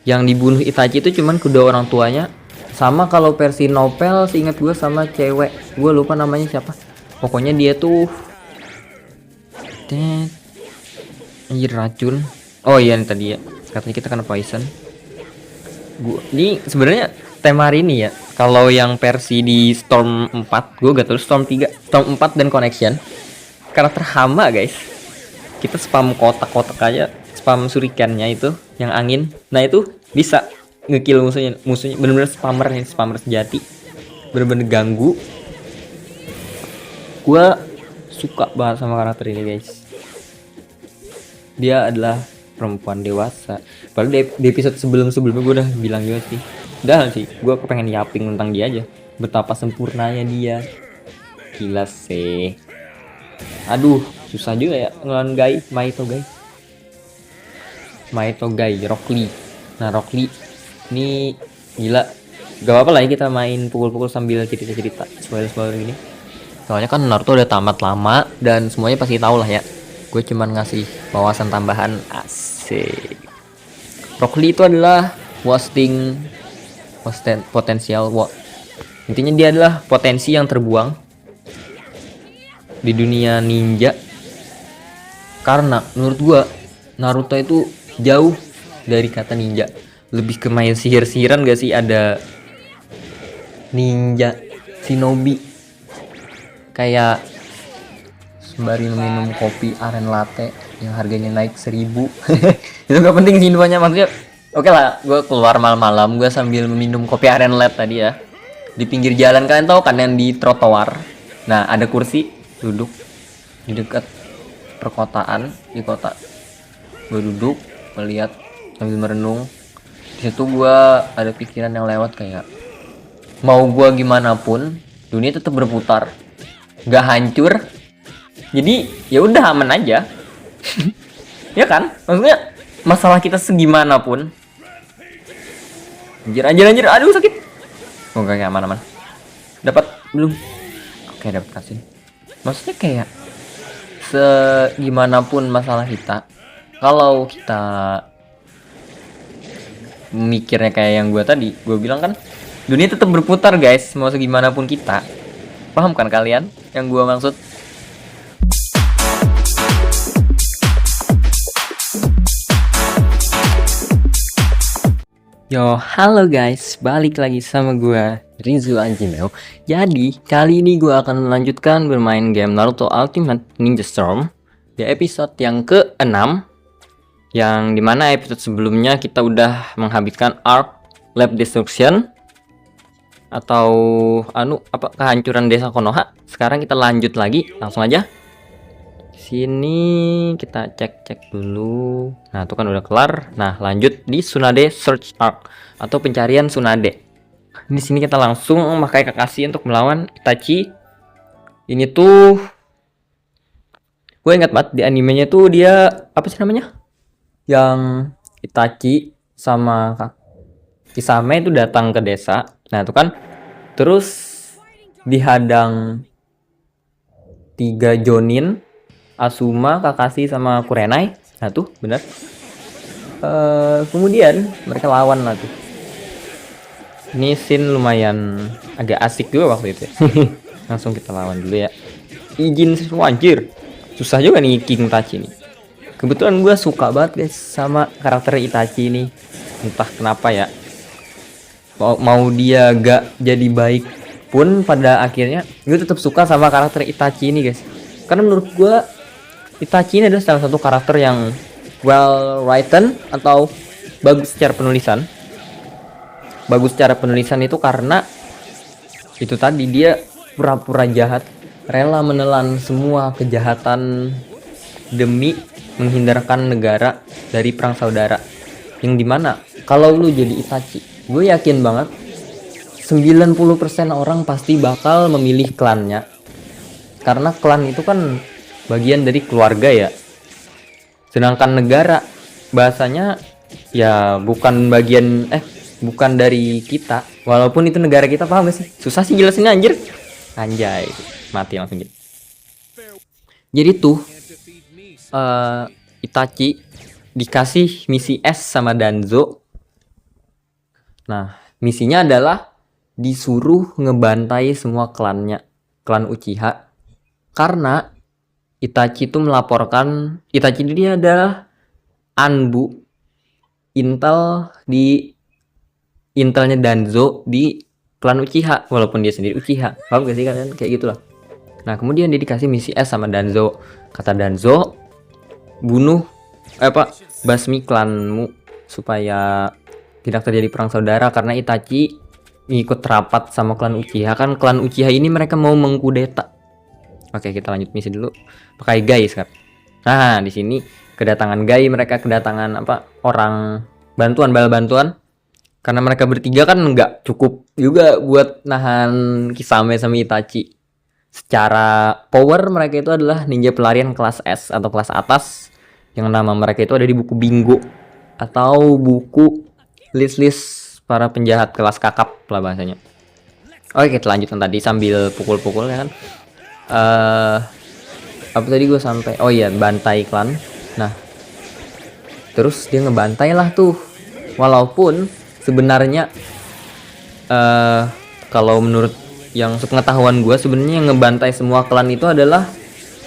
Yang dibunuh Itachi itu cuman kedua orang tuanya. Sama kalau versi novel seingat gue sama cewek, gue lupa namanya siapa. Pokoknya dia tuh anjir racun. Oh iya, ini tadi ya, katanya kita kena poison. Ini sebenarnya tema hari ini ya. Kalau yang versi di Storm 4, gue gak tahu Storm 3, Storm 4 dan Connection. Karakter hama guys. Kita spam kotak-kotak aja, spam shurikennya itu yang angin. Nah itu bisa ngekill musuhnya bener-bener spammer nih, spammer sejati. Bener-bener ganggu. Gua suka banget sama karakter ini guys. Dia adalah perempuan dewasa. Padahal di episode sebelumnya gue udah bilang juga sih. Udah sih, gue kepengen yaping tentang dia aja. Betapa sempurnanya dia. Gila sih. Aduh, susah juga ya ngelawan Maito Gai, Rock Lee. Nah, Rock Lee ini gila. Gak apa-apa lah ya kita main pukul-pukul sambil cerita-cerita spoiler-spoiler gini. Soalnya kan Naruto udah tamat lama dan semuanya pasti tahu lah ya. Gue cuman ngasih wawasan tambahan. Asik. Rock Lee itu adalah potensial. Intinya dia adalah potensi yang terbuang di dunia ninja. Karena menurut gua Naruto itu jauh dari kata ninja, lebih ke main sihir-sihiran gak sih? Ada ninja shinobi kayak sembari minum kopi aren latte yang harganya naik 1000. Itu gak penting sih infonya, maksudnya oke lah, gue keluar malam-malam gue sambil minum kopi aren latte tadi ya di pinggir jalan. Kalian tahu kan yang di trotoar, nah ada kursi duduk di dekat perkotaan di kota. Gue duduk melihat sambil merenung. Di situ gue ada pikiran yang lewat kayak mau gue gimana pun dunia tetap berputar, nggak hancur. Jadi ya udah aman aja. Ya kan, maksudnya masalah kita segimana pun. Anjir, aduh sakit. Oh gak, aman. Dapat belum? Oke, dapat kasih. Maksudnya kayak segimanapun masalah kita, kalau kita mikirnya kayak yang gue tadi, gue bilang kan dunia tetap berputar guys, mau segimanapun kita. Paham kan kalian yang gue maksud? Yo, halo guys, balik lagi sama gue Rizu Anjimeo. Jadi, kali ini gue akan melanjutkan bermain game Naruto Ultimate Ninja Storm di episode yang ke-6, yang dimana episode sebelumnya kita udah menghabiskan arc Lab Destruction atau kehancuran desa Konoha. Sekarang kita lanjut lagi, langsung aja. Sini kita cek dulu. Nah, itu kan udah kelar. Nah, lanjut di Tsunade Search Arc atau pencarian Tsunade. Di sini kita langsung memakai Kakashi untuk melawan Itachi. Ini tuh gue ingat banget di animenya tuh dia apa sih namanya? Yang Itachi sama Kisame itu datang ke desa. Nah, itu kan terus dihadang 3 Jonin, Asuma, Kakashi sama Kurenai. Nah tuh bener. Kemudian mereka lawan lah tuh. Ini scene lumayan agak asik juga waktu itu ya. Langsung kita lawan dulu ya. Izin semua anjir. Susah juga nih King Itachi nih. Kebetulan gue suka banget guys sama karakter Itachi ini. Entah kenapa ya. Mau dia gak jadi baik pun pada akhirnya gue tetap suka sama karakter Itachi ini guys. Karena menurut gue Itachi ini adalah salah satu karakter yang well written atau bagus secara penulisan. Bagus secara penulisan itu karena itu tadi dia pura-pura jahat, rela menelan semua kejahatan demi menghindarkan negara dari perang saudara. Yang dimana kalau lu jadi Itachi, gue yakin banget 90% orang pasti bakal memilih klannya. Karena klan itu kan bagian dari keluarga ya. Sedangkan negara bahasanya ya bukan dari kita. Walaupun itu negara kita, paham gak sih? Susah sih jelasinnya anjir. Anjay, mati langsung gitu. Jadi tuh Itachi dikasih misi S sama Danzo Nah, misinya adalah disuruh ngebantai semua klannya, klan Uchiha. Karena Itachi itu melaporkan, Itachi dia adalah Anbu intelnya Danzo di klan Uchiha, walaupun dia sendiri Uchiha. Paham gak sih kalian? Kayak gitulah. Nah, kemudian dia dikasih misi S sama Danzo. Kata Danzo, bunuh basmi klanmu supaya tidak terjadi perang saudara, karena Itachi ngikut rapat sama klan Uchiha. Kan klan Uchiha ini mereka mau mengkudeta. Oke, kita lanjut misi dulu. Pakai Gai sekarang. Nah, di sini kedatangan Gai, mereka kedatangan orang bantuan, bala bantuan. Karena mereka bertiga kan nggak cukup juga buat nahan Kisame sama Itachi. Secara power mereka itu adalah ninja pelarian kelas S atau kelas atas, yang nama mereka itu ada di buku Bingo atau buku list-list para penjahat kelas kakap lah bahasanya. Oke, kita lanjutkan tadi sambil pukul-pukul ya kan. Apa tadi gue sampai? Oh iya, bantai klan. Nah, terus dia ngebantai lah tuh. Walaupun sebenarnya kalau menurut yang sepengetahuan gue, sebenarnya yang ngebantai semua klan itu adalah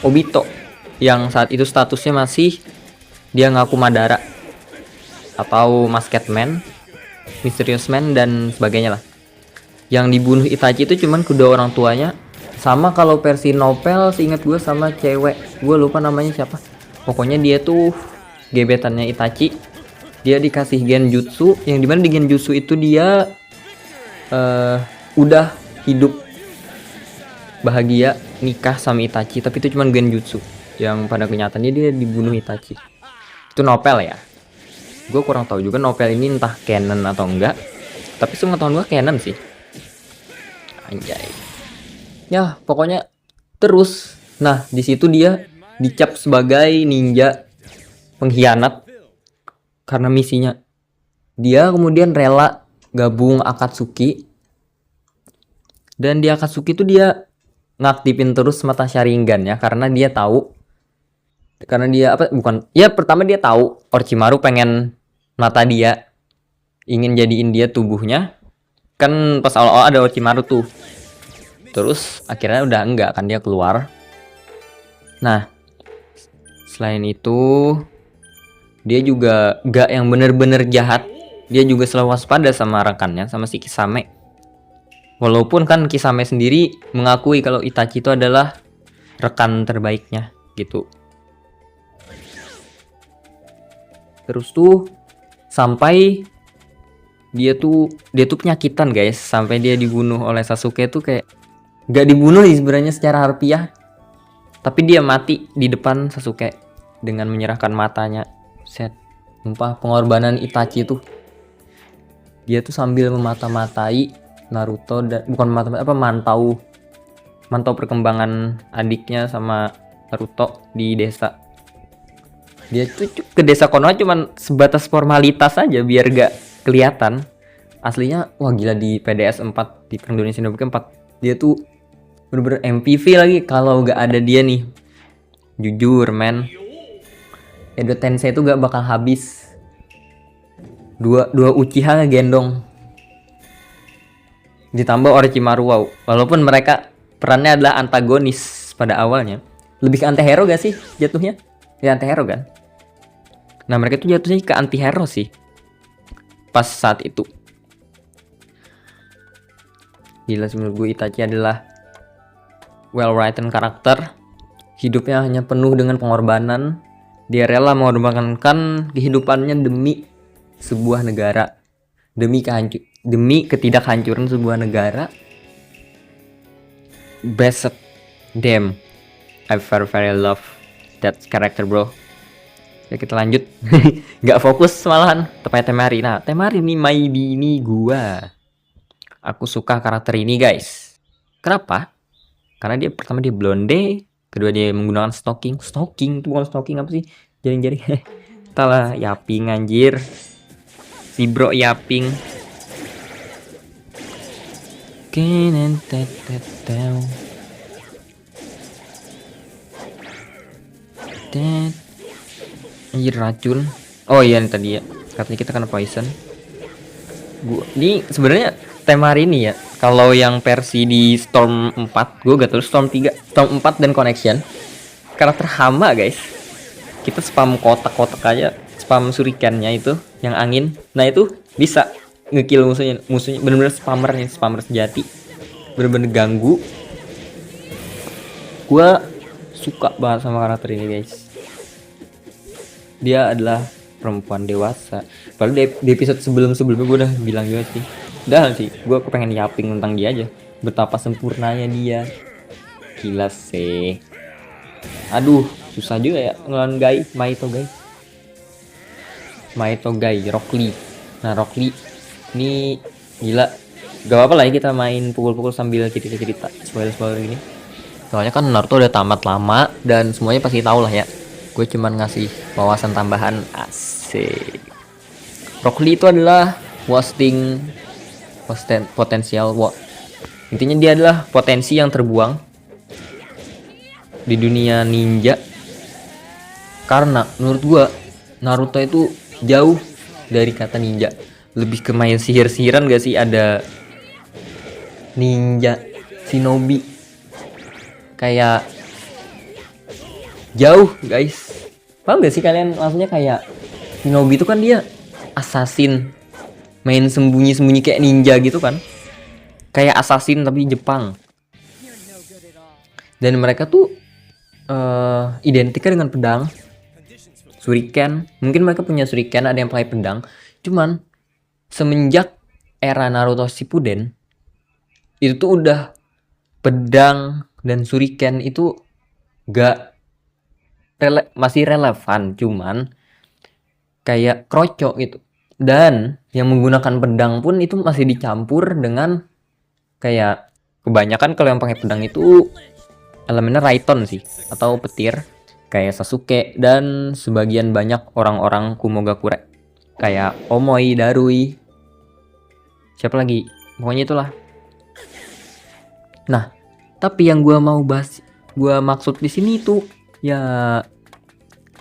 Obito, yang saat itu statusnya masih dia ngaku Madara atau Masked Man, Mysterious Man dan sebagainya lah. Yang dibunuh Itachi itu cuman kedua orang tuanya, sama kalau versi novel seingat gue sama cewek, gue lupa namanya siapa. Pokoknya dia tuh gebetannya Itachi. Dia dikasih genjutsu, yang dimana di genjutsu itu dia udah hidup bahagia nikah sama Itachi, tapi itu cuma genjutsu, yang pada kenyataannya dia dibunuh Itachi. Itu novel ya, gue kurang tahu juga novel ini entah canon atau enggak, tapi sepengetahuan gue canon sih. Anjay ya, pokoknya terus. Nah, di situ dia dicap sebagai ninja pengkhianat karena misinya. Dia kemudian rela gabung Akatsuki, dan di Akatsuki itu dia ngaktifin terus mata Sharingan ya, karena dia tahu, karena dia pertama dia tahu Orochimaru pengen mata dia, ingin jadiin dia tubuhnya kan. Pas awal-awal ada Orochimaru tuh, terus akhirnya udah enggak kan, dia keluar. Nah, selain itu dia juga gak yang bener-bener jahat, dia juga selalu waspada sama rekannya, sama si Kisame. Walaupun kan Kisame sendiri mengakui kalau Itachi itu adalah rekan terbaiknya gitu. Terus tuh sampai dia tuh penyakitan guys, sampai dia dibunuh oleh Sasuke tuh kayak gak dibunuh sebenarnya secara harfiah, tapi dia mati di depan Sasuke dengan menyerahkan matanya. Set, sumpah pengorbanan Itachi tuh. Dia tuh sambil memata-matai Naruto dan mantau perkembangan adiknya sama Naruto di desa. Dia tuh ke desa Konoha cuman sebatas formalitas aja biar gak kelihatan. Aslinya wah gila, di PDS 4, di Perang Dunia Shinobi 4 dia tuh bener-bener MVP lagi. Kalau gak ada dia nih, jujur men, Edo Tensei itu gak bakal habis. Dua Uchiha ngegendong, ditambah Orochimaru. Wow, walaupun mereka perannya adalah antagonis pada awalnya, lebih ke anti-hero gak sih jatuhnya? Ya anti-hero kan. Nah, mereka tuh jatuhnya ke anti-hero sih pas saat itu. Gila sih, menurut gue Itachi adalah well written karakter. Hidupnya hanya penuh dengan pengorbanan. Dia rela mengorbankan kehidupannya demi sebuah negara, demi ketidakhancuran sebuah negara. Best damn, I very love that character bro. Ya kita lanjut. Gak fokus malahan tepatnya Temari. Nah, Temari ini maybe ini gua. Aku suka karakter ini guys. Kenapa? Karena dia pertama dia blonde, kedua dia menggunakan stocking itu bukan stocking, apa sih, jaring-jaring. Entahlah, yaping anjir, si bro yaping. Anjir, racun. Oh iya, ini tadi ya, katanya kita kena poison. Ini sebenarnya tema hari ini ya. Kalau yang versi di Storm 4, gue gak tahu Storm 3, Storm 4 dan Connection. Karakter hama guys. Kita spam kotak-kotak aja, spam shurikennya itu yang angin. Nah itu bisa ngekill musuhnya. Musuhnya bener-bener spammer nih, spammer sejati. Bener-bener ganggu. Gua suka banget sama karakter ini guys. Dia adalah perempuan dewasa. Padahal di episode sebelum-sebelumnya gue udah bilang juga sih. Udah sih, gue kepengen yaping tentang dia aja. Betapa sempurnanya dia. Gila sih. Aduh, susah juga ya ngelawan Maito Gai, Rock Lee. Nah, Rock Lee ini gila. Gak apa-apa lah ya kita main pukul-pukul sambil cerita-cerita spoiler-spoiler gini. Soalnya kan Naruto udah tamat lama dan semuanya pasti tahu lah ya. Gue cuman ngasih wawasan tambahan. Asik. Rock Lee itu adalah potensial. Intinya dia adalah potensi yang terbuang di dunia ninja. Karena menurut gua Naruto itu jauh dari kata ninja, lebih ke main sihir-sihiran gak sih? Ada ninja, shinobi, kayak jauh guys. Paham gak sih kalian? Maksudnya kayak shinobi itu kan dia assassin, main sembunyi-sembunyi kayak ninja gitu kan, kayak assassin tapi Jepang. Dan mereka tuh identiknya dengan pedang, shuriken. Mungkin mereka punya shuriken, ada yang pakai pedang. Cuman semenjak era Naruto Shippuden itu tuh udah pedang dan shuriken itu masih relevan, cuman kayak kroco gitu. Dan yang menggunakan pedang pun itu masih dicampur dengan kayak, kebanyakan kalau yang pakai pedang itu elemennya Raiton sih, atau petir, kayak Sasuke dan sebagian banyak orang-orang Kumogakure kayak Omoi, Darui, siapa lagi, pokoknya itulah. Nah, tapi yang gue maksud di sini itu ya,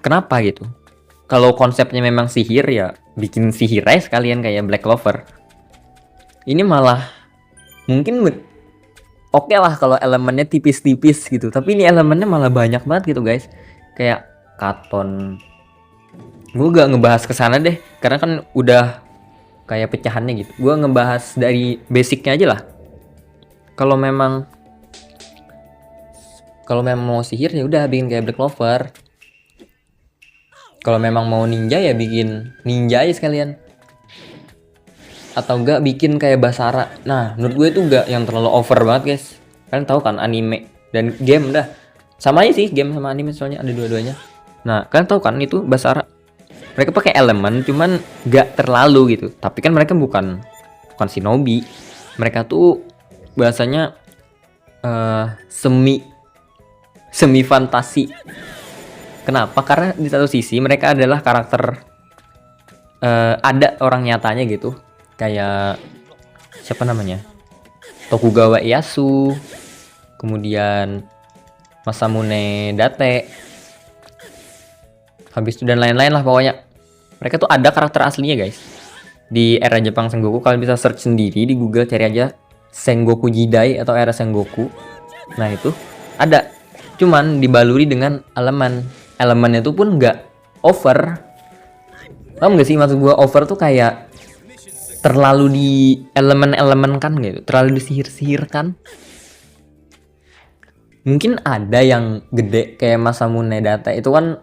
kenapa gitu? Kalau konsepnya memang sihir ya bikin sihir aja sekalian kayak Black Clover. Ini malah mungkin oke lah kalau elemennya tipis-tipis gitu, tapi ini elemennya malah banyak banget gitu guys. Kayak Katon. Gue gak ngebahas kesana deh, karena kan udah kayak pecahannya gitu. Gue ngebahas dari basicnya aja lah. Kalau memang mau sihir ya udah bikin kayak Black Clover. Kalau memang mau ninja ya bikin ninja aja sekalian. Atau enggak bikin kayak Basara. Nah, menurut gue itu enggak yang terlalu over banget guys. Kalian tahu kan anime dan game dah. Sama aja sih game sama anime, soalnya ada dua-duanya. Nah, kalian tahu kan itu Basara. Mereka pakai elemen cuman enggak terlalu gitu. Tapi kan mereka bukan shinobi. Mereka tuh bahasanya semi fantasi. Kenapa? Karena di satu sisi mereka adalah karakter ada orang nyatanya gitu. Kayak siapa namanya? Tokugawa Ieyasu, kemudian Masamune Date, habis itu dan lain-lain lah pokoknya. Mereka tuh ada karakter aslinya guys. Di era Jepang Sengoku, kalian bisa search sendiri di Google, cari aja Sengoku Jidai atau era Sengoku. Nah itu ada, cuman dibaluri dengan elemennya itu pun nggak over. Paham gak sih maksud gue? Over tuh kayak terlalu di elemen kan gitu, terlalu disihir-sihirkan. Mungkin ada yang gede kayak Masamune Date itu kan,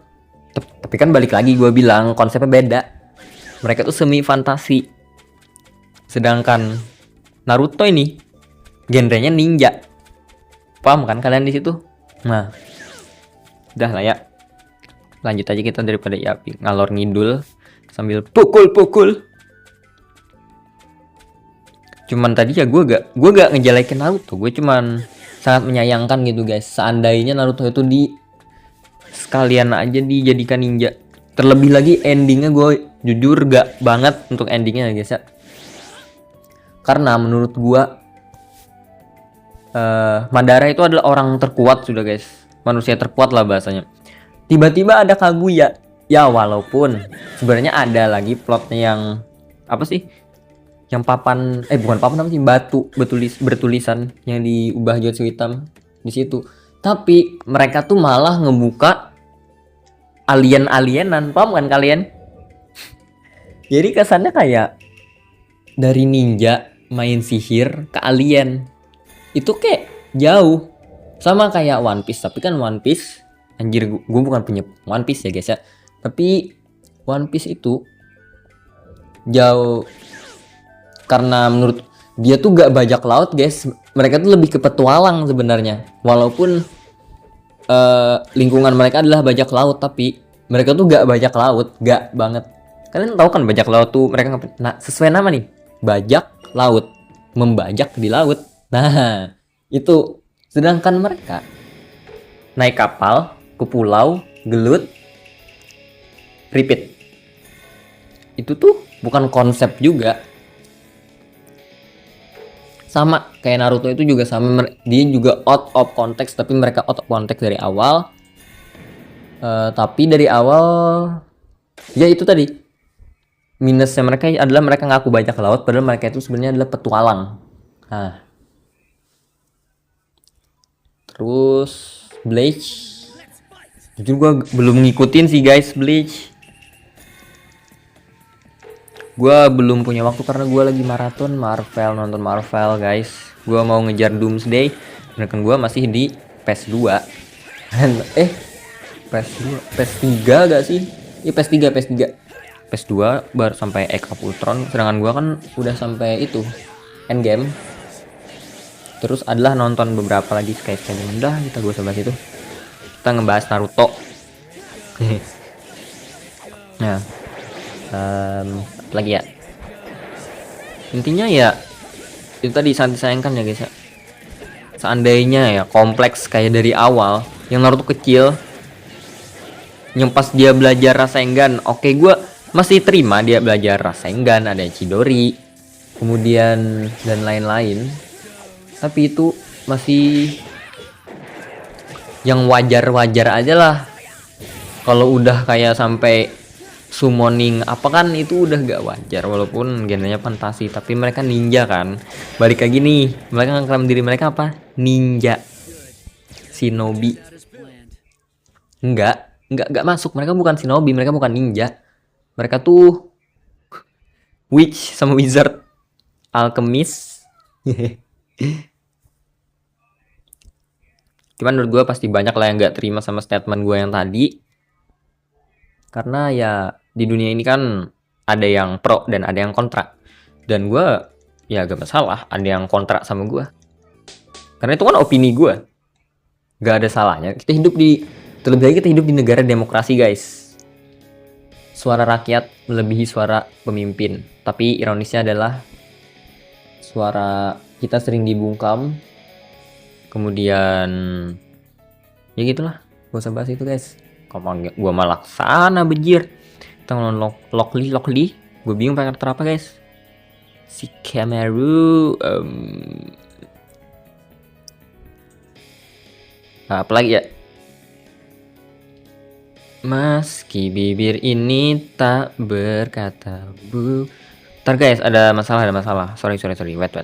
tapi kan balik lagi gue bilang konsepnya beda. Mereka tuh semi fantasi, sedangkan Naruto ini genrenya ninja. Paham kan kalian di situ? Nah, udah lah ya, lanjut aja kita daripada ya ngalor ngidul sambil pukul. Cuman tadi ya gue gak ngejelekin Naruto, gue cuman sangat menyayangkan gitu guys. Seandainya Naruto itu sekalian aja dijadikan ninja. Terlebih lagi endingnya gue jujur gak banget untuk endingnya guys ya. Karena menurut gue Madara itu adalah orang terkuat sudah guys, manusia terkuat lah bahasanya. Tiba-tiba ada Kaguya. Ya walaupun sebenarnya ada lagi plotnya yang apa sih? yang papan bukan papan apa sih, batu bertulisan yang diubah Jujutsu hitam di situ. Tapi mereka tuh malah ngebuka alien-alienan, paham kan kalian? Jadi kesannya kayak dari ninja main sihir ke alien. Itu kayak jauh. Sama kayak One Piece, tapi kan One Piece, anjir gue bukan punya One Piece ya guys ya. Tapi One Piece itu jauh karena menurut dia tuh gak bajak laut guys. Mereka tuh lebih ke petualang sebenarnya. Walaupun lingkungan mereka adalah bajak laut, tapi mereka tuh gak bajak laut, gak banget. Kalian tahu kan bajak laut tuh mereka nah, sesuai nama nih, bajak laut, membajak di laut. Nah itu, sedangkan mereka naik kapal ke pulau, gelut, repeat. Itu tuh bukan konsep juga. Sama kayak Naruto itu juga sama, dia juga out of context, tapi mereka out of context dari awal. Tapi dari awal ya itu tadi minusnya mereka adalah mereka ngaku bajak laut, padahal mereka itu sebenarnya adalah petualang. Nah, terus Bleach, jujur gue belum ngikutin sih guys Bleach. Gue belum punya waktu karena gue lagi maraton Marvel, nonton Marvel guys. Gue mau ngejar Doomsday, dan kan gue masih di PS2. PS2, PS3 gak sih? Iya PS2 baru sampai Age of Ultron, sedangkan gue kan udah sampai itu Endgame. Terus adalah nonton beberapa lagi kayak udah kita gue bahas itu. Kita ngebahas Naruto. Nah, lagi ya. Intinya ya itu tadi sangat disayangkan ya guys ya. Seandainya ya kompleks kayak dari awal, yang Naruto kecil, yang pas dia belajar Rasengan, oke gue masih terima dia belajar Rasengan, ada Chidori, kemudian dan lain-lain. Tapi itu masih yang wajar-wajar aja lah. Kalau udah kayak sampai summoning apa kan itu udah gak wajar, walaupun genrenya fantasi, tapi mereka ninja kan. Balik lagi nih, mereka ngeklaim diri mereka apa? Ninja, shinobi. Enggak masuk, mereka bukan shinobi, mereka bukan ninja. Mereka tuh witch sama wizard, alchemist. Cuman menurut gue pasti banyak lah yang gak terima sama statement gue yang tadi. Karena ya di dunia ini kan ada yang pro dan ada yang kontra. Dan gue ya gak masalah ada yang kontra sama gue. Karena itu kan opini gue. Gak ada salahnya. Terlebih lagi kita hidup di negara demokrasi guys. Suara rakyat melebihi suara pemimpin. Tapi ironisnya adalah suara kita sering dibungkam. Kemudian ya gitulah, gak usah bahas itu guys. Kalau gua malah sana bejir. Kita ngomong Lockly. Gue bingung pakai karakter apa guys. Si Kemeru, apa lagi ya? Meski bibir ini tak berkata bu. Ntar guys, ada masalah. Sorry. Wait.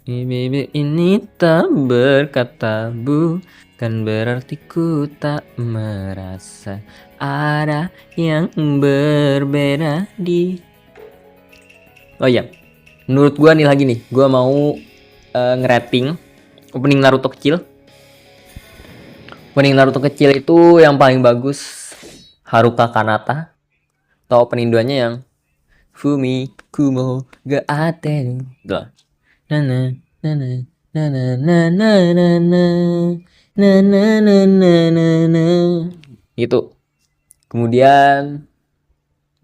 Bibir ini tak berkata bu, kan berarti ku tak merasa ada yang berbeda di. Oh iya, menurut gua nih lagi nih, gua mau ngerating opening Naruto kecil. Opening Naruto kecil itu yang paling bagus Haruka Kanata. Atau opening duanya yang Fumi Kumo ga Aten. Tuh. Nana gitu. Kemudian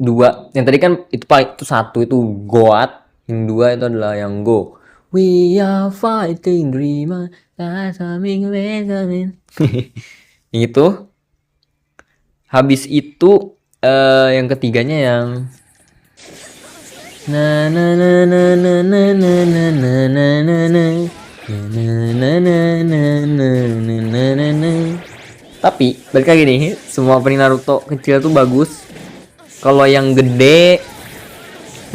dua, yang tadi kan itu satu itu Goat, yang dua itu adalah yang Go. We are fighting dreamer. Itu. Habis itu yang ketiganya yang tapi balik lagi nih, semua opening Naruto kecil tuh bagus. Kalau yang gede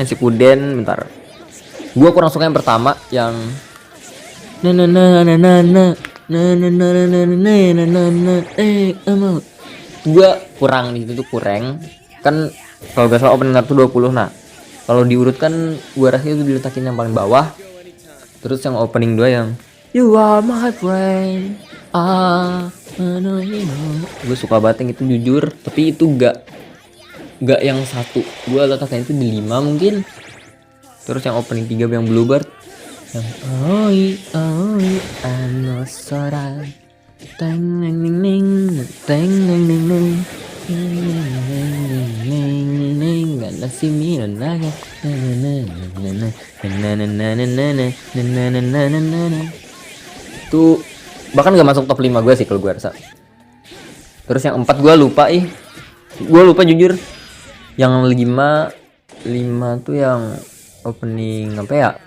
Shippuden, bentar. Gua kurang suka yang pertama yang na na na na na na na na na na na na na na na gua kurang di situ tuh kurang. Kan kalau gak salah opening Naruto 20. Nah, kalau diurutkan gua rasa itu diletakin yang paling bawah. Terus yang opening 2 yang You are my friend. Gue suka banget yang itu jujur, tapi itu gak yang satu. Gue letaknya itu di 5 mungkin. Terus yang opening 3 yang Bluebird yang oi oi anosora teng neng neng neng teng neng neng neng neng neng gak simi naga itu bahkan gak masuk top 5 gue sih kalau gue rasa. Terus yang 4 gue lupa gue lupa jujur. Yang 5 tuh yang opening apa ya,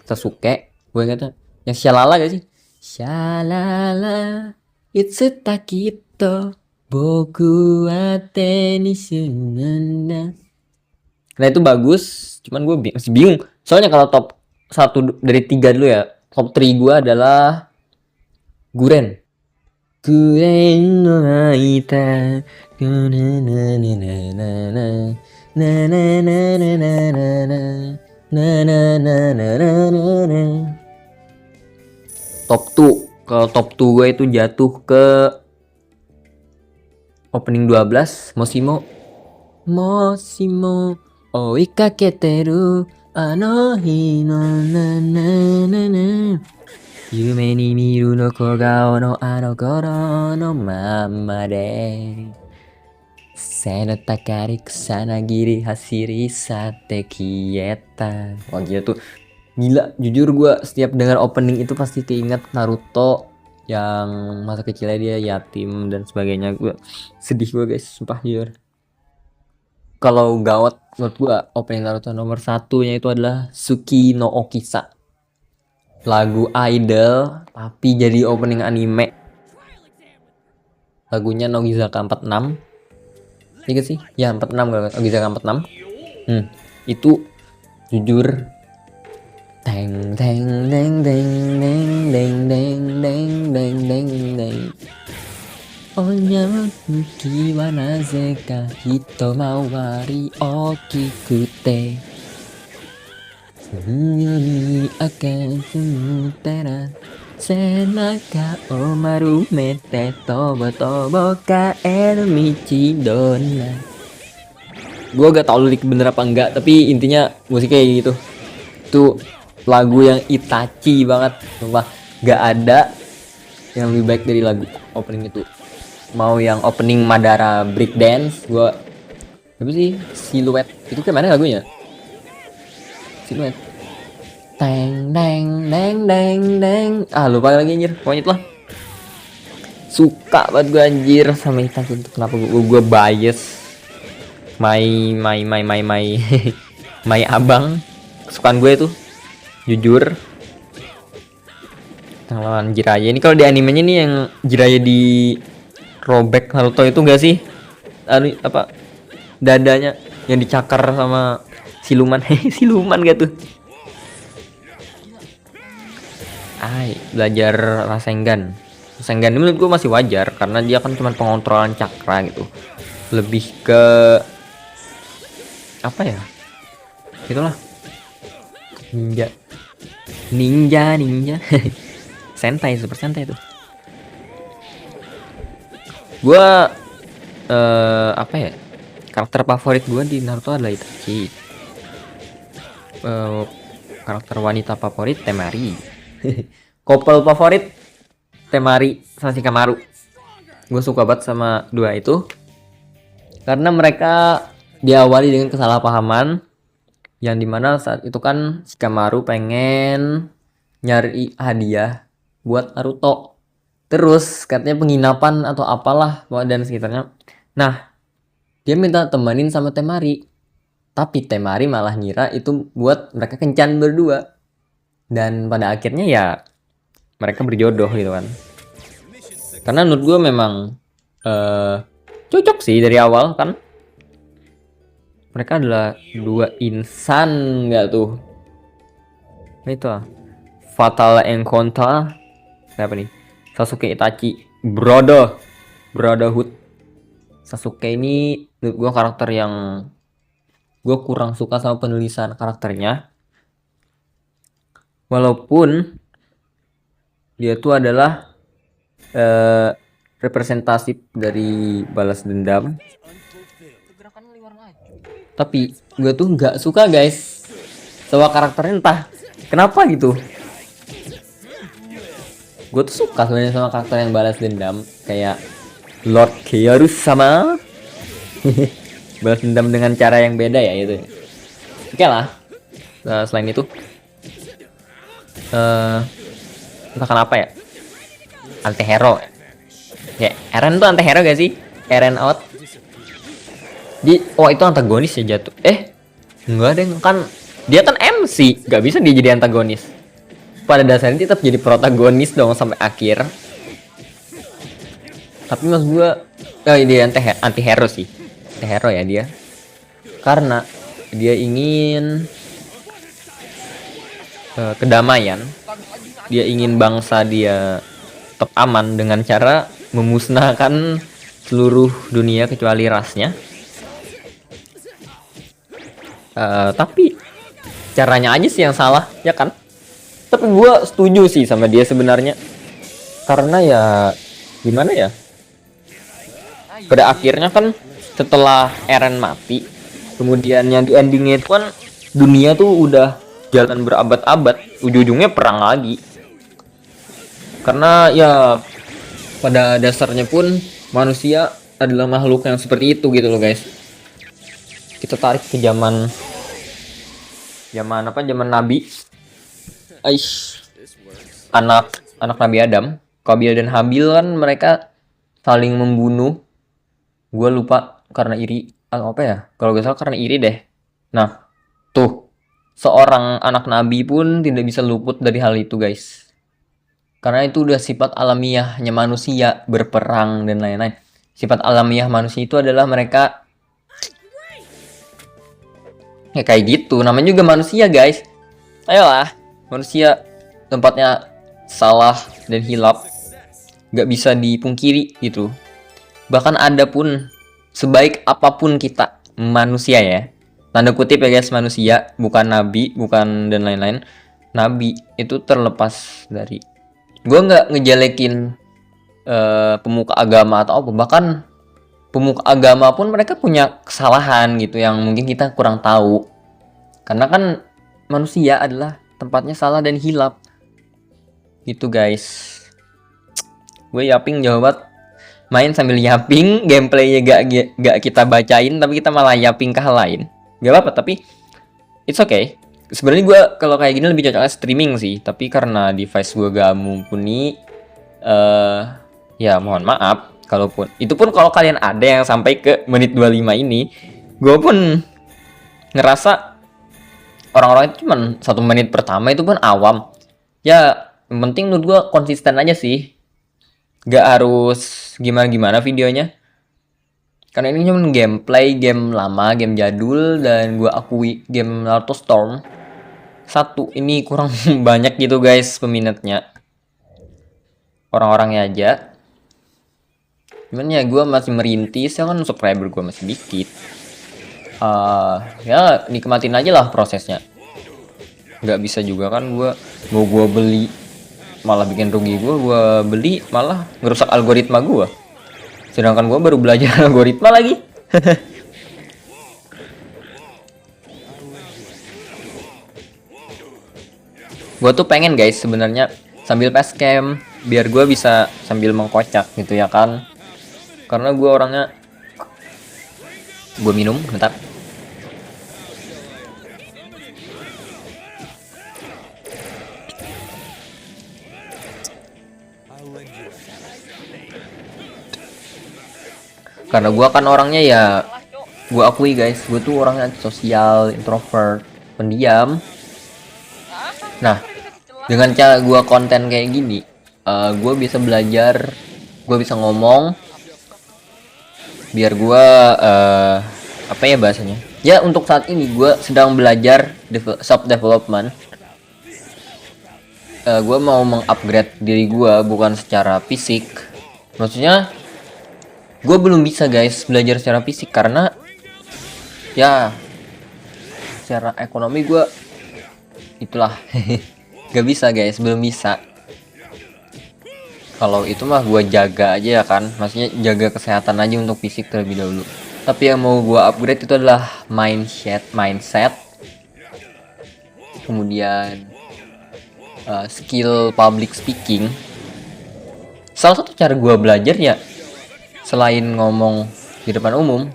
Sasuke gue ingatnya yang Shalala gak sih, Shalala itsu takito boku wa tenishu nanda. Nah itu bagus, cuman gue masih bingung soalnya kalau top 1 dari 3 dulu ya. Top 3 gue adalah Guren no aita top 2. Kalau top 2 gue itu jatuh ke opening 12 Moshimo oikaketeru ano hi no na na na na yume ni miru no kogao no ano goro no mama de Seno takari kusanagiri hasiri sate kieta. Wah gila tuh. Gila, jujur gue setiap dengar opening itu pasti keinget Naruto yang masa kecilnya dia yatim dan sebagainya. Gue sedih gue guys, sumpah jujur. Kalau gawat menurut gue opening Naruto nomor 1-nya itu adalah Suki no Okisa. Lagu idol tapi jadi opening anime. Lagunya Nogizaka 46. Iya sih? Ya 46 kalau Nogizaka 46. Itu jujur teng teng deng deng deng deng deng deng deng deng deng Onya muki wa nazeka hitomawari okikute Sunyoni akan sumutera Senaka o marumete tobo-tobo kaeru michi donna. Gue gak tau lirik bener apa enggak, tapi intinya musiknya kayak gitu. Itu lagu yang Itachi banget, sumpah. Gak ada yang lebih baik dari lagu opening itu. Mau yang opening Madara Breakdance, gue apa sih? Siluet. Itu kayak mana lagunya? Siluet. Teng deng deng deng deng. Lupa lagi anjir. Pokoknya itulah. Suka banget gue anjir sama Itachi. Itu kenapa gue bias. My abang. Kesukaan gue itu. Jujur. Lawan Jiraiya. Ini kalau di animenya nih yang Jiraiya di robek Naruto itu enggak sih? Apa? Dadanya yang dicakar sama siluman. Siluman gak tuh? Belajar Rasengan. Rasengan ini menurut gue masih wajar karena dia kan cuma pengontrolan cakra gitu. Lebih ke apa ya? Itulah. Ninja. Sentai, super sentai itu. Gua apa ya? Karakter favorit gua di Naruto adalah Itachi. Karakter wanita favorit Temari. Couple favorit Temari sama Shikamaru. Gue suka banget sama dua itu karena mereka diawali dengan kesalahpahaman yang dimana saat itu kan Shikamaru pengen nyari hadiah buat Naruto. Terus katanya penginapan atau apalah dan sekitarnya. Nah, dia minta temenin sama Temari. Tapi Temari malah ngira itu buat mereka kencan berdua. Dan pada akhirnya ya mereka berjodoh gitu kan. Karena menurut gue memang cocok sih dari awal kan. Mereka adalah dua insan nggak tuh? Nah, itu ah. Fatal Encounter. Siapa nih? Sasuke Itachi. Brotherhood. Sasuke ini menurut gue karakter yang gue kurang suka sama penulisan karakternya. Walaupun dia tuh adalah representatif dari balas dendam. Tapi gue tuh nggak suka guys sama karakternya, entah kenapa gitu. Gue tuh suka sebenarnya sama karakter yang balas dendam kayak Lord Kyorus sama balas dendam dengan cara yang beda ya itu. Oke lah. Nah, selain itu entah kenapa ya, anti-hero ya. Eren tuh anti-hero gak sih? Eren out oh itu antagonis ya jatuh. Enggak deh, kan dia kan MC, gak bisa dia jadi antagonis. Pada dasarnya dia tetap jadi protagonis dong sampai akhir. Tapi mas gua dia anti-hero sih. Anti-hero ya dia. Karena dia ingin kedamaian. Dia ingin bangsa dia tetap aman dengan cara memusnahkan seluruh dunia kecuali rasnya. Tapi caranya aja sih yang salah, ya kan? Tapi gue setuju sih sama dia sebenarnya, karena ya gimana ya, pada akhirnya kan setelah Eren mati, kemudian yang di endingnya itu kan dunia tuh udah jalan berabad-abad, ujung-ujungnya perang lagi. Karena ya pada dasarnya pun manusia adalah makhluk yang seperti itu gitu loh guys. Kita tarik ke zaman Nabi. Anak Nabi Adam, Qabil dan Habil kan mereka saling membunuh. Gue lupa karena iri apa ya? Kalau gak salah karena iri deh. Nah, tuh seorang anak Nabi pun tidak bisa luput dari hal itu guys. Karena itu udah sifat alamiahnya manusia, berperang dan lain-lain. Sifat alamiah manusia itu adalah mereka ya kayak gitu, namanya juga manusia guys. Ayolah, manusia tempatnya salah dan hilap, gak bisa dipungkiri gitu. Bahkan ada pun sebaik apapun kita manusia ya, tanda kutip ya guys, manusia, bukan nabi, bukan dan lain-lain. Nabi itu terlepas dari, gue nggak ngejelekin pemuka agama atau apa, bahkan pemuka agama pun mereka punya kesalahan gitu yang mungkin kita kurang tahu. Karena kan manusia adalah tempatnya salah dan hilap. Gitu guys. Gue yaping jauh banget. Main sambil yaping, gameplaynya gak kita bacain, tapi kita malah yaping ke hal lain. Gak apa-apa, tapi it's okay. Sebenarnya gue kalau kayak gini lebih cocoknya streaming sih, tapi karena device gue gak mumpuni, ya mohon maaf. Kalaupun itu pun kalau kalian ada yang sampai ke menit 25 ini, gue pun ngerasa orang-orang itu cuman 1 menit pertama itu pun awam. Ya yang penting menurut gue konsisten aja sih, gak harus gimana-gimana videonya. Karena ini cuma gameplay, game lama, game jadul, dan gue akui game Naruto Storm 1 ini kurang banyak gitu guys peminatnya, orang-orangnya aja. Cuman ya gue masih merintis, ya kan subscriber gue masih dikit. Ya nikmatin aja lah prosesnya. Nggak bisa juga kan gue beli malah bikin rugi, gue beli malah ngerusak algoritma gue, sedangkan gue baru belajar algoritma lagi. Gue tuh pengen guys sebenarnya sambil facecam biar gue bisa sambil mengkocak gitu ya kan. Karena gue orangnya, gue minum bentar. Karena gue kan orangnya ya, gue akui guys, gue tuh orangnya sosial, introvert, pendiam. Nah, dengan cara gue konten kayak gini, gue bisa belajar, gue bisa ngomong, biar gue apa ya bahasanya, Ya untuk saat ini gue sedang belajar self development. Gue mau mengupgrade diri gue bukan secara fisik. Maksudnya gue belum bisa guys belajar secara fisik karena ya secara ekonomi gue itulah gak bisa guys, belum bisa. Kalau itu mah gue jaga aja ya kan, maksudnya jaga kesehatan aja untuk fisik terlebih dahulu. Tapi yang mau gue upgrade itu adalah mindset, kemudian skill public speaking. Salah satu cara gue belajar ya selain ngomong di depan umum,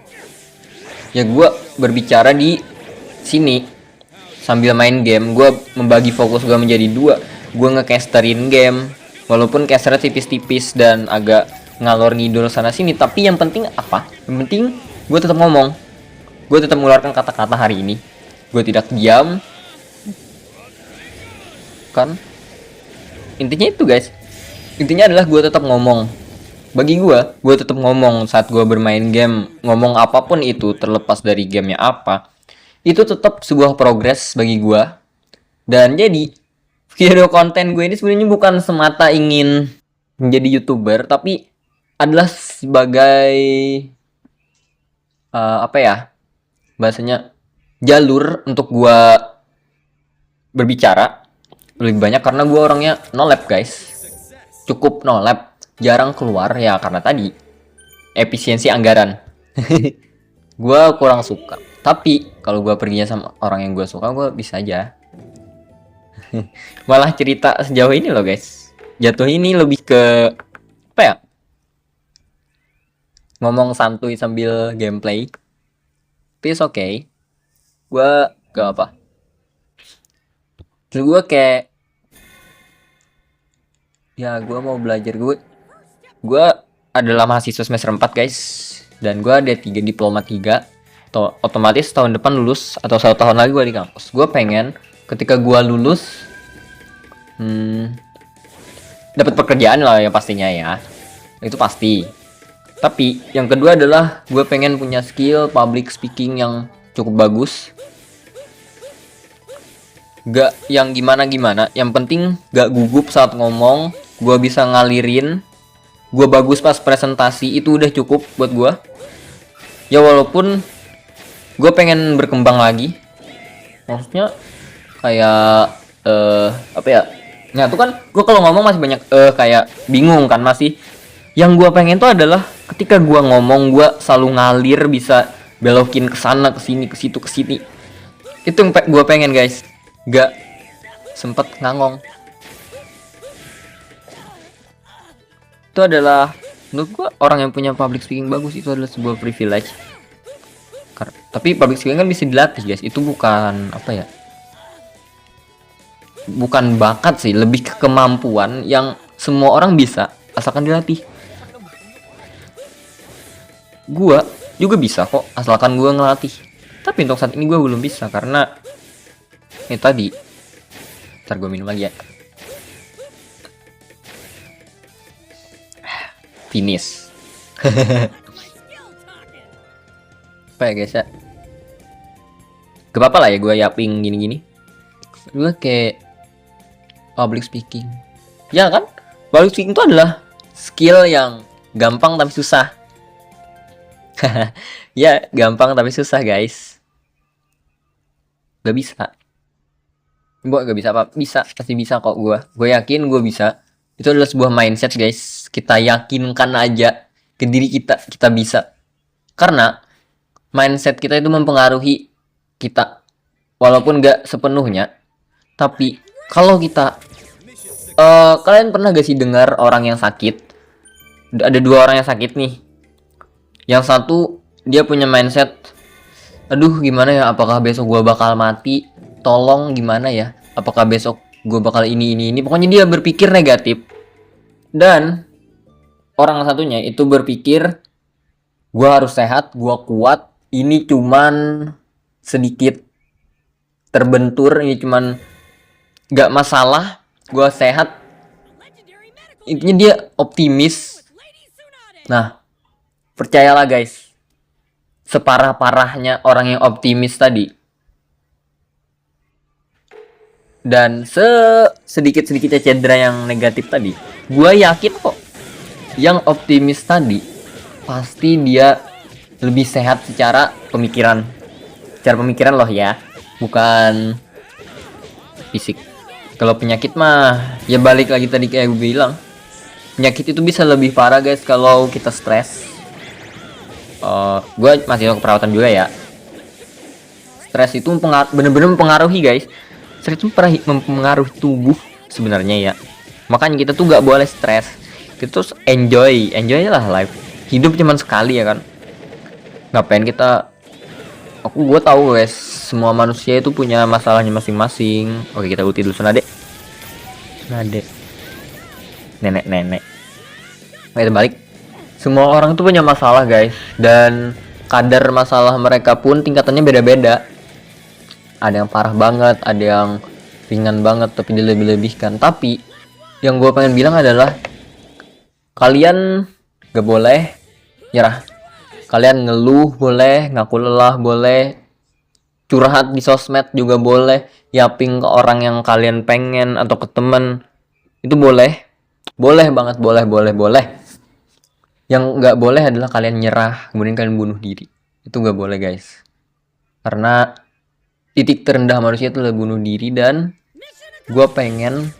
ya gue berbicara di sini sambil main game. Gue membagi fokus gue menjadi dua. Gue ngecasterin game, walaupun casternya tipis-tipis dan agak ngalor ngidul sana sini, tapi yang penting apa? Yang penting gue tetap ngomong. Gue tetap mengeluarkan kata-kata hari ini. Gue tidak diam. Kan? Intinya itu guys. Intinya adalah gue tetap ngomong. Bagi gue tetap ngomong saat gue bermain game. Ngomong apapun itu, terlepas dari gamenya apa, itu tetap sebuah progres bagi gue. Dan jadi video konten gue ini sebenarnya bukan semata ingin menjadi YouTuber, tapi adalah sebagai apa ya bahasanya, jalur untuk gue berbicara lebih banyak karena gue orangnya no lab guys, cukup no lab, jarang keluar ya karena tadi efisiensi anggaran. Gue kurang suka, tapi kalau gue perginya sama orang yang gue suka, gue bisa aja. Malah cerita sejauh ini loh guys, jatuh ini lebih ke apa ya, ngomong santuy sambil gameplay. Tapi okay, gue gak apa. Terus gue kayak ya gue mau belajar. Gue adalah mahasiswa semester 4 guys, dan gue ada 3 diploma 3. Otomatis tahun depan lulus atau 1 tahun lagi gue di kampus. Gue pengen ketika gue lulus dapat pekerjaan lah yang pastinya ya, itu pasti. Tapi yang kedua adalah gue pengen punya skill public speaking yang cukup bagus. Gak yang gimana-gimana, yang penting gak gugup saat ngomong. Gue bisa ngalirin, gue bagus pas presentasi, itu udah cukup buat gue. Ya walaupun gue pengen berkembang lagi, maksudnya kayak apa ya, nah itu kan gue kalau ngomong masih banyak kayak bingung kan masih. Yang gue pengen tuh adalah ketika gue ngomong, gue selalu ngalir, bisa belokin ke sana, ke sini, ke situ, ke sini. Itu yang gue pengen guys, gak sempet ngangong. Itu adalah menurut gue, orang yang punya public speaking bagus itu adalah sebuah privilege. Tapi public speaking kan bisa dilatih guys, itu bukan apa ya, bukan bakat sih, lebih ke kemampuan yang semua orang bisa asalkan dilatih. Gua juga bisa kok asalkan gua ngelatih. Tapi untuk saat ini gua belum bisa karena ini tadi. Ntar gua minum lagi ya. Finish. Apa ya guys ya? Gak apa-apa lah ya gua yaping gini-gini. Gua kayak public speaking. Ya kan? Public speaking itu adalah skill yang gampang tapi susah. Ya gampang tapi susah guys. Gak bisa. Gue gak bisa apa? Bisa, pasti bisa kok gue. Gue yakin gue bisa. Itu adalah sebuah mindset guys. Kita yakinkan aja ke diri kita, kita bisa. Karena mindset kita itu mempengaruhi kita. Walaupun gak sepenuhnya. Tapi kalau kita kalian pernah gak sih dengar orang yang sakit? Ada 2 orang yang sakit nih. Yang satu dia punya mindset, aduh gimana ya, apakah besok gua bakal mati, tolong gimana ya, apakah besok gua bakal ini. Pokoknya dia berpikir negatif. Dan orang satunya itu berpikir, gua harus sehat, gua kuat, ini cuman sedikit terbentur, ini cuman gak masalah, gua sehat. Intinya dia optimis. Nah, percayalah guys, separah-parahnya orang yang optimis tadi, dan sedikit-sedikitnya cedera yang negatif tadi, gue yakin kok yang optimis tadi pasti dia lebih sehat secara pemikiran. Secara pemikiran loh ya, bukan fisik. Kalau penyakit mah ya balik lagi tadi kayak gue bilang, penyakit itu bisa lebih parah guys kalau kita stres. Gue masih ke perawatan juga ya. Stres itu bener-bener mempengaruhi guys. Stres itu mempengaruhi tubuh sebenarnya ya. Makanya kita tuh nggak boleh stres. Kita terus enjoy lah life. Hidup cuma sekali ya kan. Ngapain kita? Gue tahu guys, semua manusia itu punya masalahnya masing-masing. Oke, kita ulti dulu Tsunade. Nenek. Oke, balik. Semua orang tuh punya masalah guys, dan kadar masalah mereka pun tingkatannya beda-beda. Ada yang parah banget, ada yang ringan banget tapi dilebih-lebihkan. Tapi yang gue pengen bilang adalah kalian gak boleh nyerah. Kalian ngeluh boleh, ngaku lelah boleh, curhat di sosmed juga boleh, yaping ke orang yang kalian pengen atau ke temen, itu boleh banget, boleh. Yang nggak boleh adalah kalian nyerah kemudian kalian bunuh diri. Itu nggak boleh guys, karena titik terendah manusia itu adalah bunuh diri. Dan gue pengen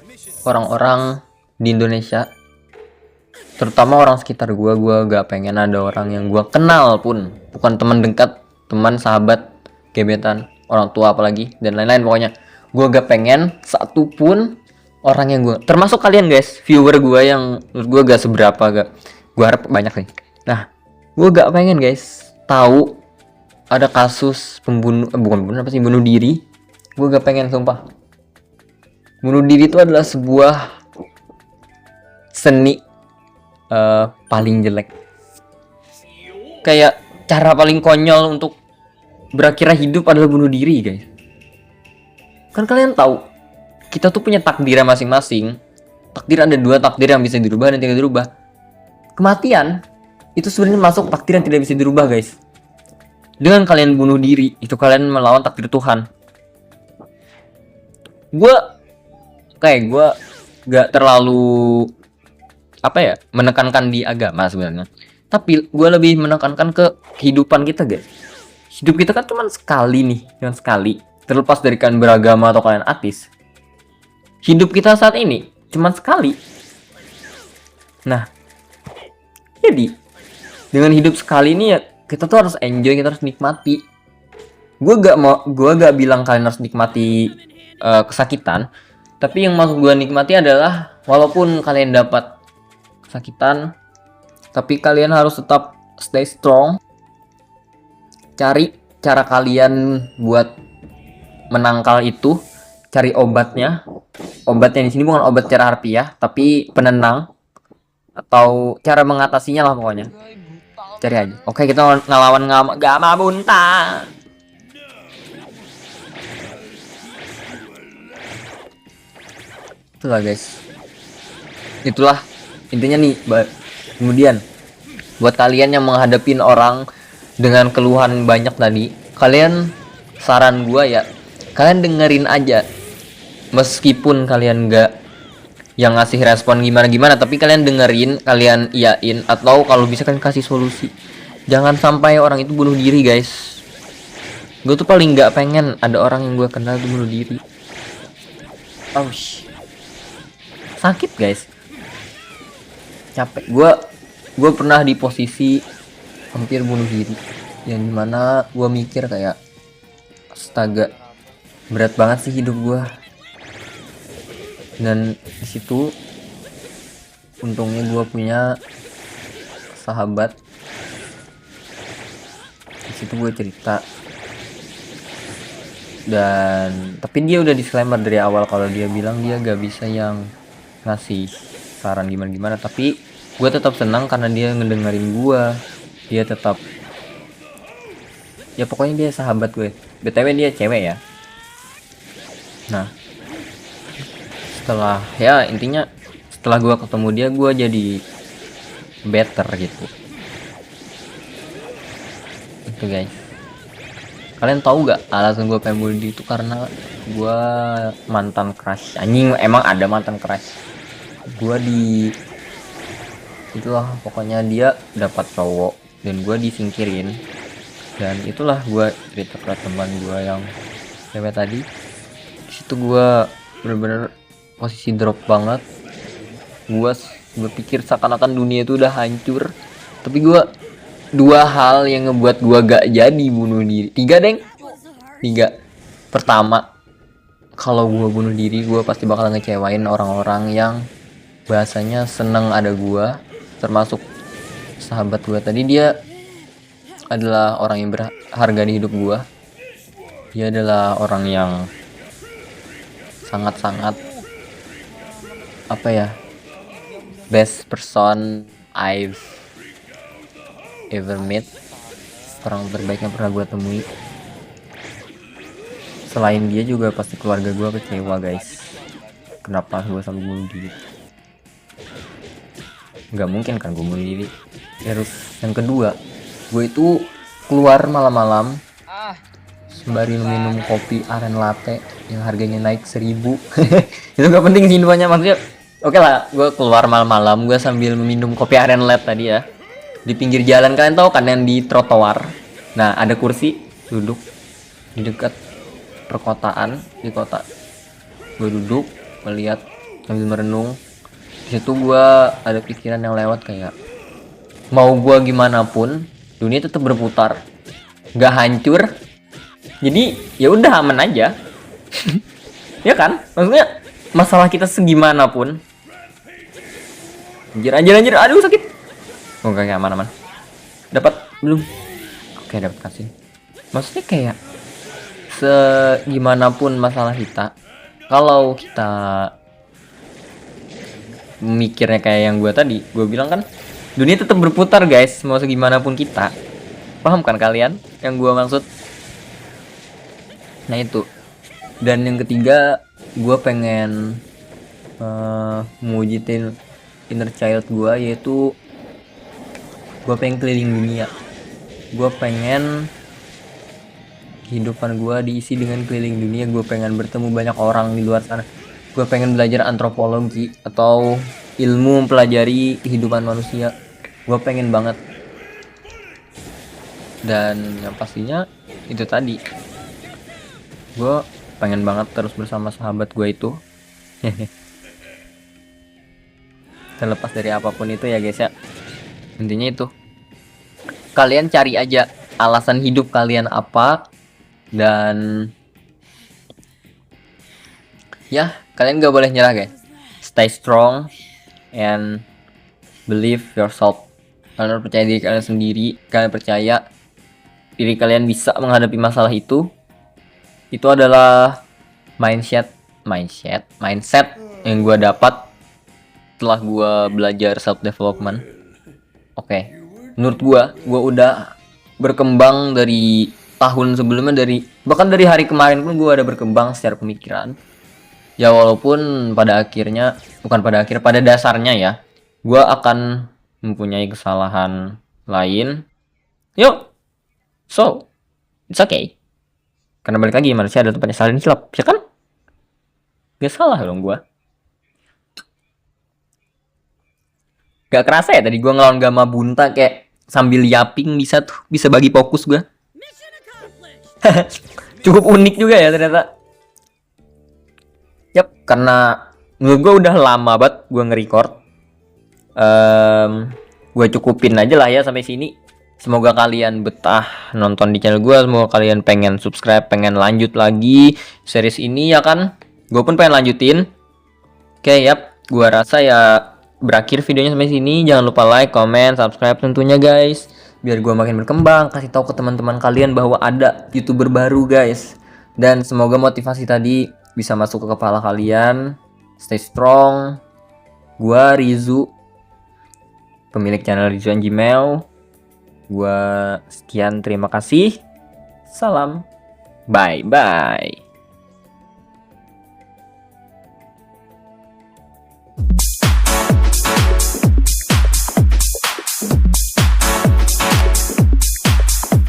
orang-orang di Indonesia, terutama orang sekitar gue gak pengen ada orang yang gue kenal pun, bukan teman dekat, teman, sahabat, gebetan, orang tua apalagi, dan lain-lain. Pokoknya gue gak pengen satu pun orang yang gue, termasuk kalian guys, viewer gue yang menurut gue gak seberapa, gue harap banyak nih. Nah, gue gak pengen guys tahu ada kasus bunuh diri. Gue gak pengen, sumpah. Bunuh diri itu adalah sebuah seni paling jelek, kayak cara paling konyol untuk berakhirnya hidup adalah bunuh diri guys. Kan kalian tahu kita tuh punya takdir masing-masing. Takdir ada 2 takdir yang bisa dirubah dan tidak dirubah. Kematian itu sebenarnya masuk takdir yang tidak bisa dirubah guys. Dengan kalian bunuh diri, itu kalian melawan takdir Tuhan. Gue gak terlalu menekankan di agama sebenarnya, tapi gue lebih menekankan ke kehidupan kita guys. Hidup kita kan cuma sekali nih, terlepas dari kalian beragama atau kalian ateis. Hidup kita saat ini cuma sekali. Nah, jadi dengan hidup sekali ini ya kita tuh harus enjoy, kita harus nikmati. Gue gak bilang kalian harus nikmati kesakitan, tapi yang maksud gue nikmati adalah walaupun kalian dapat kesakitan, tapi kalian harus tetap stay strong. Cari cara kalian buat menangkal itu, cari obatnya. Obatnya di sini bukan obat secara harfiah, tapi penenang atau cara mengatasinya lah pokoknya. Cari aja. Oke, kita ngelawan Gama Bunta. Itulah guys. Itulah intinya nih. Kemudian buat kalian yang menghadapin orang dengan keluhan banyak tadi, kalian, saran gua ya, kalian dengerin aja. Meskipun kalian gak yang ngasih respon gimana, tapi kalian dengerin, kalian iyain, atau kalau bisa kalian kasih solusi. Jangan sampai orang itu bunuh diri guys. Gue tuh paling gak pengen ada orang yang gue kenal tuh bunuh diri. Sakit guys, capek. Gue pernah di posisi hampir bunuh diri, yang dimana gue mikir kayak, astaga, berat banget sih hidup gue. Dan disitu untungnya gue punya sahabat. Disitu gue cerita, dan tapi dia udah disclaimer dari awal kalau dia bilang dia gak bisa yang ngasih saran gimana, tapi gue tetap senang karena dia ngedengerin gue. Dia tetap, ya pokoknya dia sahabat gue. BTW dia cewek ya. Nah, intinya setelah gue ketemu dia, gue jadi better gitu. Tuh guys, kalian tahu gak alasan gue pengen bunuh diri itu karena gue mantan crush. Anjing, emang ada mantan crush. Gue itulah pokoknya dia dapat cowok dan gue disingkirin, dan itulah gue cerita ke teman gue yang cewek tadi. Disitu gue bener-bener posisi drop banget. Gue berpikir seakan-akan dunia itu udah hancur, tapi gue dua hal yang ngebuat gue gak jadi bunuh diri. Tiga. Pertama, kalau gue bunuh diri gue pasti bakal ngecewain orang-orang yang bahasanya seneng ada gue, termasuk sahabat gue tadi. Dia adalah orang yang berharga di hidup gue. Dia adalah orang yang sangat-sangat best person I've ever met, orang terbaik yang pernah gue temui. Selain dia juga pasti keluarga gue kecewa guys. Kenapa gue sampai bunuh diri? Nggak mungkin kan gue bunuh diri. Terus yang kedua, gue itu keluar malam-malam sembari minum kopi aren latte yang harganya naik 1.000. Itu gak penting sih infonya, maksudnya oke lah, gue keluar malam-malam gue sambil minum kopi aren latte tadi ya di pinggir jalan. Kalian tahu kan yang di trotoar, nah ada kursi duduk di dekat perkotaan di kota. Gue duduk melihat sambil merenung. Di situ gue ada pikiran yang lewat kayak, mau gue gimana pun dunia tetap berputar, nggak hancur. Jadi ya udah aman aja. Ya kan, maksudnya masalah kita segimana pun. Anjir, aduh sakit. Oh kayak aman. Dapat belum? Oke, dapat kasih. Maksudnya kayak segimanapun masalah kita, kalau kita mikirnya kayak yang gue tadi, gue bilang kan, dunia tetap berputar guys, mau segimanapun kita. Paham kan kalian yang gue maksud? Nah itu. Dan yang ketiga, gue pengen mewujudin inner child gue, yaitu gue pengen keliling dunia. Gue pengen kehidupan gue diisi dengan keliling dunia. Gue pengen bertemu banyak orang di luar sana. Gue pengen belajar antropologi atau ilmu mempelajari kehidupan manusia. Gue pengen banget. Dan yang pastinya itu tadi, gue pengen banget terus bersama sahabat gue itu. Terlepas dari apapun itu ya guys ya, intinya itu, kalian cari aja alasan hidup kalian apa, dan ya kalian gak boleh nyerah guys. Stay strong and believe yourself. Kalian percaya diri kalian sendiri. Kalian percaya diri kalian bisa menghadapi masalah itu. Itu adalah mindset yang gue dapat setelah gue belajar self development. Oke. Menurut gue udah berkembang dari tahun sebelumnya, bahkan dari hari kemarin pun gue ada berkembang secara pemikiran. Ya walaupun pada dasarnya ya, gue akan mempunyai kesalahan lain. So it's okay. Karena balik lagi, manusia ada tempatnya salah dan silap, ya kan? Gak salah dong gue. Gak kerasa ya tadi gue ngelawan Gama Bunta kayak sambil yapping bisa bagi fokus gue. Cukup unik juga ya ternyata. Yap, karena menurut gue udah lama banget gue nge-record. Gue cukupin aja lah ya sampai sini. Semoga kalian betah nonton di channel gue. Semoga kalian pengen subscribe, pengen lanjut lagi series ini ya kan. Gue pun pengen lanjutin. Oke, yap, gue rasa ya berakhir videonya sampai sini. Jangan lupa like, comment, subscribe tentunya guys, biar gue makin berkembang, kasih tahu ke teman-teman kalian bahwa ada YouTuber baru guys. Dan semoga motivasi tadi bisa masuk ke kepala kalian. Stay strong. Gua Rizu, pemilik channel Rizu and Gmail. Gua sekian, terima kasih. Salam. Bye bye.